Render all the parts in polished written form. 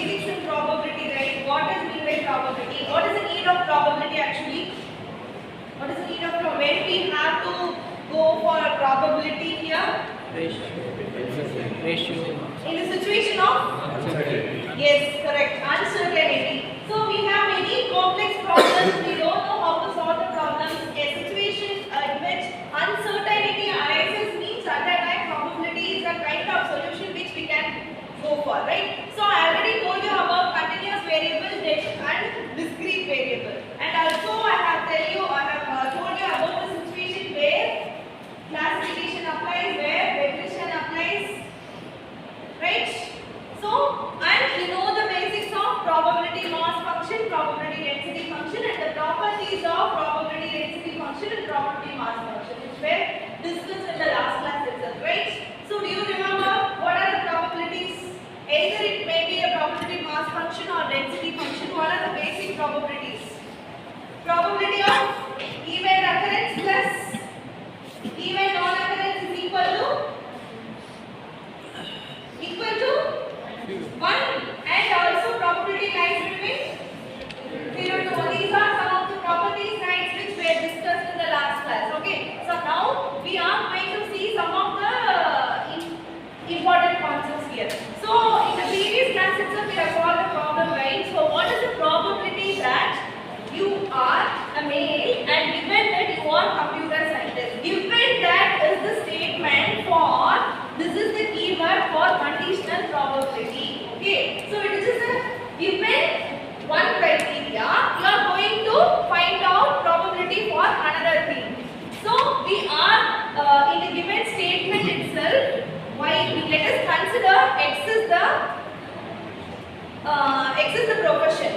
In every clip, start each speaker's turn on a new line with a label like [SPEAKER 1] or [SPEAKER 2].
[SPEAKER 1] basics in probability, right? What is mean by probability? What is the need of probability actually? What is the need of probability? When we have to go for a probability here?
[SPEAKER 2] Ratio.
[SPEAKER 1] In the situation of?
[SPEAKER 2] Uncertainty.
[SPEAKER 1] Yes, correct. Uncertainty. So we have many complex problems. We don't know how to solve the problems. A situation in which uncertainty arises means at that time probability is a kind of solution which we can go for, right? So I already told you about continuous variable and discrete variable. And also I have told you about the situation where classification applies, where regression applies, right? So, and you know the basics of probability mass function, probability density function, and the properties of probability density function and probability mass function, which were discussed in the last class itself, right? So, do you remember what are the probabilities? Either it may be a probability mass function or density function. What are the basic probabilities? Probability of event occurrence plus event non-occurrence is equal to 1, and also probability lies between 0 to 1. These are some of the properties, right, which were discussed in the last class. Okay, so now we are going to see some of the important concepts here. So in the previous class itself we have solved the problem, right? So what is the probability that you are a male and given that you are computer scientist? Given that is the statement for, this is the keyword for conditional probability. Okay, so it is a given one criteria. You are going to find out probability for another thing. So we are in the given statement itself. Let us consider X is the profession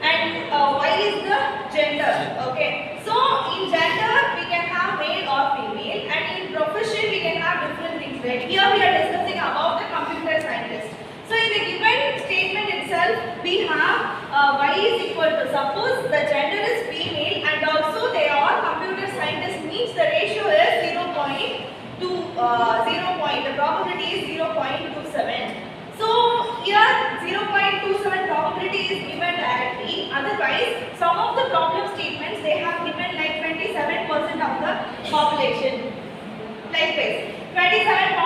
[SPEAKER 1] and Y is the gender. Okay, so in gender we can have male or female, and in profession we can have different things, right? Here we are discussing about the computer scientist. So in the given statement itself we have Y is equal to, suppose the gender is female and also they are computer scientists, means the ratio is 0.2, the probability is 0.27. So here 0.27 probability is given directly. Otherwise, some of the problem statements they have given like 27% of the population. Like this, 27%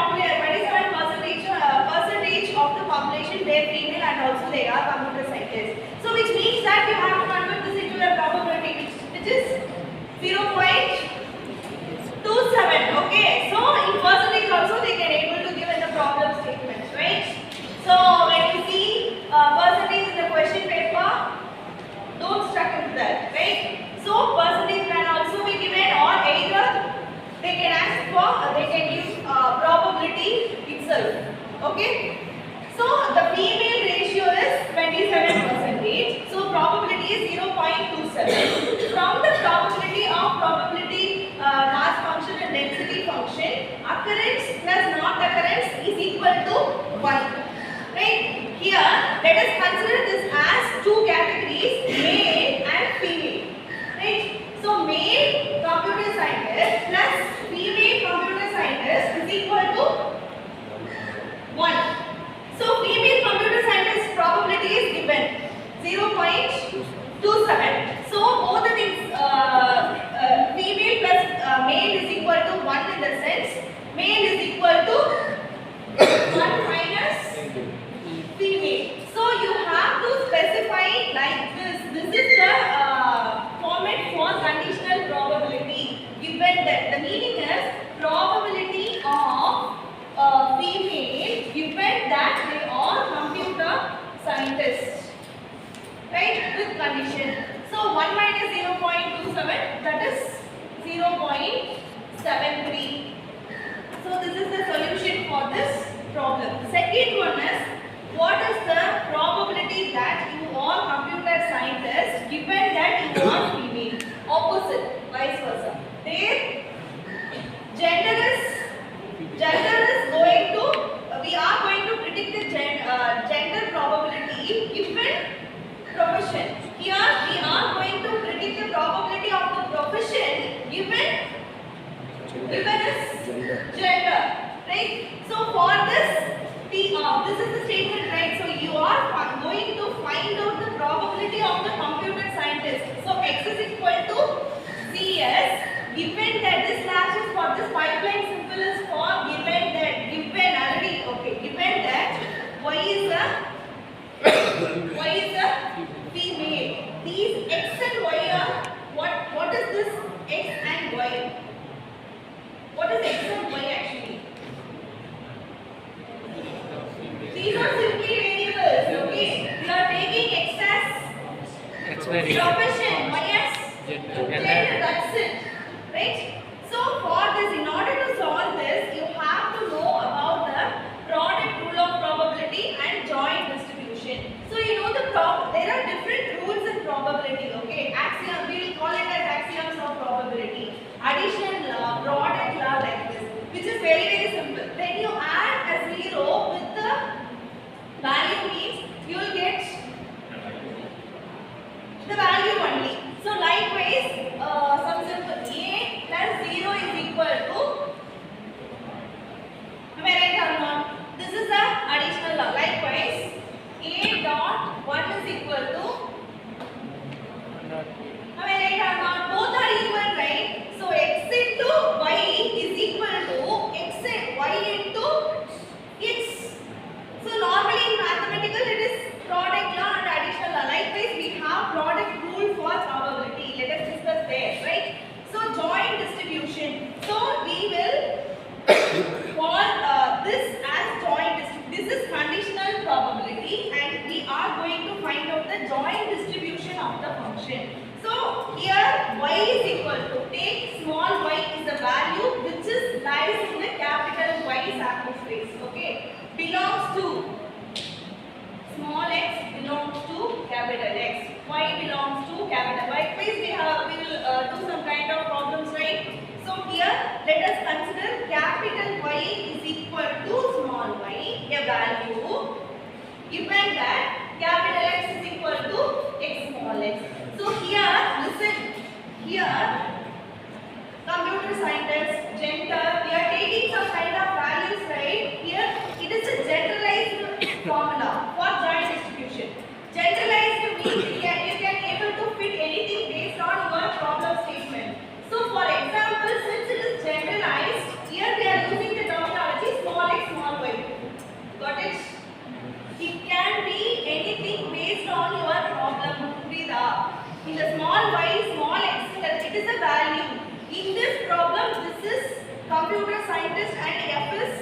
[SPEAKER 1] of the population they are female and also they are computer scientists. So which means that you have to convert this into a probability which is 0.27. Okay, so in percentage also they can able to give in the problem statements, right? So when you see percentage in the question paper, don't stuck into that, right? So percentage can also be given, or either they can ask for, they can use probability itself. Okay. So the female ratio is 27%. So probability is 0.27. From the probability of probability mass function and density function, occurrence plus not occurrence is equal to 1. Right? Here, let us consider this as two categories, male and female. Right? So male computer scientist plus female computer scientist is equal to 1. So female computer scientist probability is given 0.27. So both the things, female plus male is equal to 1 in the sense, male is equal to 1 minus female. So you have to specify like this. This is the format for conditional probability. Given that the meaning is probability of female given that they are computer scientists, right, with condition. So 1 minus 0.27, that is 0.73. So this is the solution for this problem. Second one is, what is the probability that you are computer scientist given that you are female? Opposite, vice versa. Their gender is going to, we are going to predict the gender probability given profession. Here we are going to predict the probability of the profession given is gender, right? So for this, this is the Given that this slash is for this pipeline symbol is for given that already okay given that y is a female. These x and y are what is this x and y? What is x and y actually? These are simply variables. Okay, we are taking x as profession, y as gender. That's it. Right? So for this, in order to solve this, you have to know about the product rule of probability and joint distribution. So you know there are different rules in probability. Okay, axiom, we will call it as axioms of probability. Addition law, product law, like this, which is very simple. When you add a zero with the value means you will get the value only. So likewise, some simple a plus 0 is equal to, am I right or not? This is the additional law. Likewise, a dot 1 is equal to, am I right or not? Both are equal, right? So x into y is equal to x and y into x. So normally in mathematical it is product law and additional law. Likewise, we have product rule for probability. Let us discuss there, right? So joint distribution. So we will call this as joint distribution. This is conditional probability, and we are going to find out the joint distribution of the function. So here y is equal to, take small y is the value which is lies in the capital Y sample space. Okay, belongs to small x belongs to capital X. Y belongs to capital Y. Please we will do some kind of problems, right? So here let us consider capital Y is equal to small y, a value given that capital X is equal to x small x. So here listen, here computer scientists, gender, we are taking some kind of values, right? Here it is a generalized formula for joint distribution. Generalized means you can able to fit anything based on your problem statement. So for example, since it is generalized, here we are using the terminology small x small y. Got it? It can be anything based on your problem. In the small y, small x, it is a value. In this problem, this is computer scientist and F is,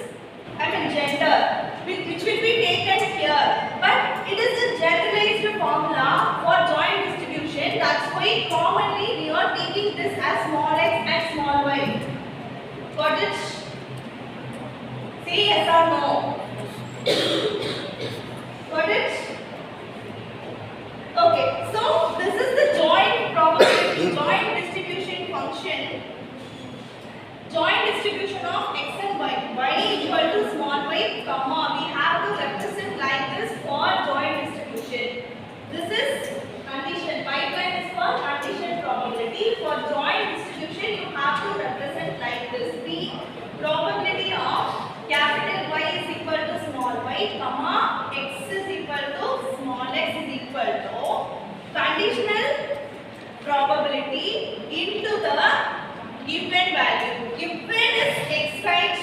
[SPEAKER 1] gender, which will be taken here. But it is a generalized formula for joint distribution. That's why commonly we are taking this as small x and small y. Got it? Say yes or no. Got it? Okay, so this is the joint probability, joint distribution function. Joint distribution of x and y. Y equal to small y, comma. We have to represent like this for joint distribution. This is condition. Pipeline is for condition probability. For joint distribution, you have to represent like this. The probability of capital Y is equal to small y, comma, x is equal to small x is equal to conditional probability into the given value. Given is x, right?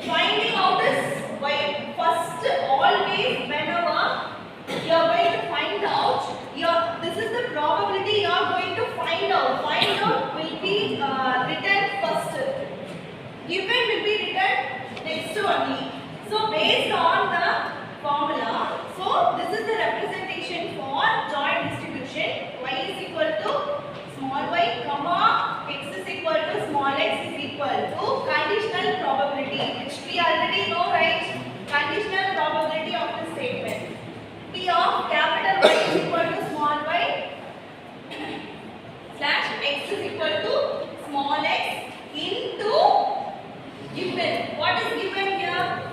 [SPEAKER 1] Finding out is y. First, always whenever you are going to find out, this is the probability you are going to find out. Find out will be written first. Given will be written next only. So based on the formula, so this is the representation for joint distribution. Y is equal to small y, comma, x is equal to small x is equal to conditional probability, which we already know, right? Conditional probability of the statement. P of capital Y is equal to small y slash x is equal to small x into given. What is given here?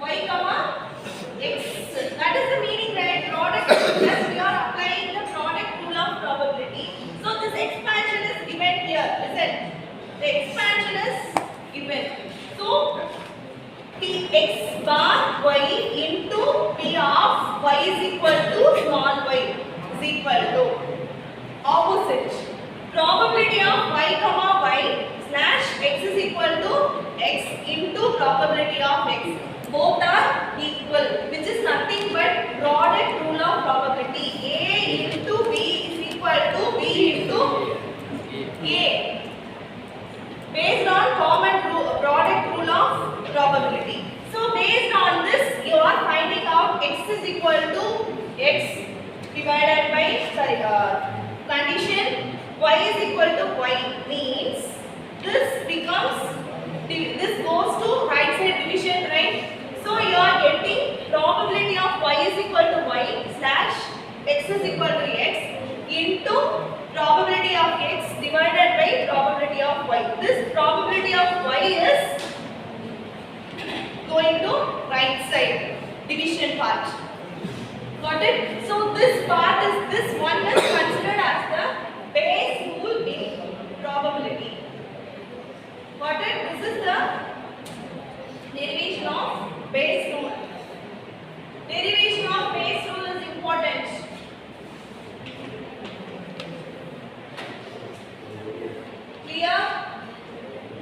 [SPEAKER 1] y comma x. That is the meaning, right? Product rule. We are applying the product rule of probability. So this expansion is given here. Listen, the expansion is given. So p x bar y into p of y is equal to small y is equal to opposite. Probability of y comma y slash x is equal to x into probability of x. Both are equal, which is nothing but product rule of probability. A into b is equal to b into a. Based on common product rule of probability. So based on this, you are finding out x is equal to x divided by condition y is equal to y means this goes to right side division, right? So you are getting probability of y is equal to y slash x is equal to x into probability of x divided by probability of y. This probability of y is going to right side division part. Got it? So this one is considered as the base rule in probability. Got it? This is the derivation of base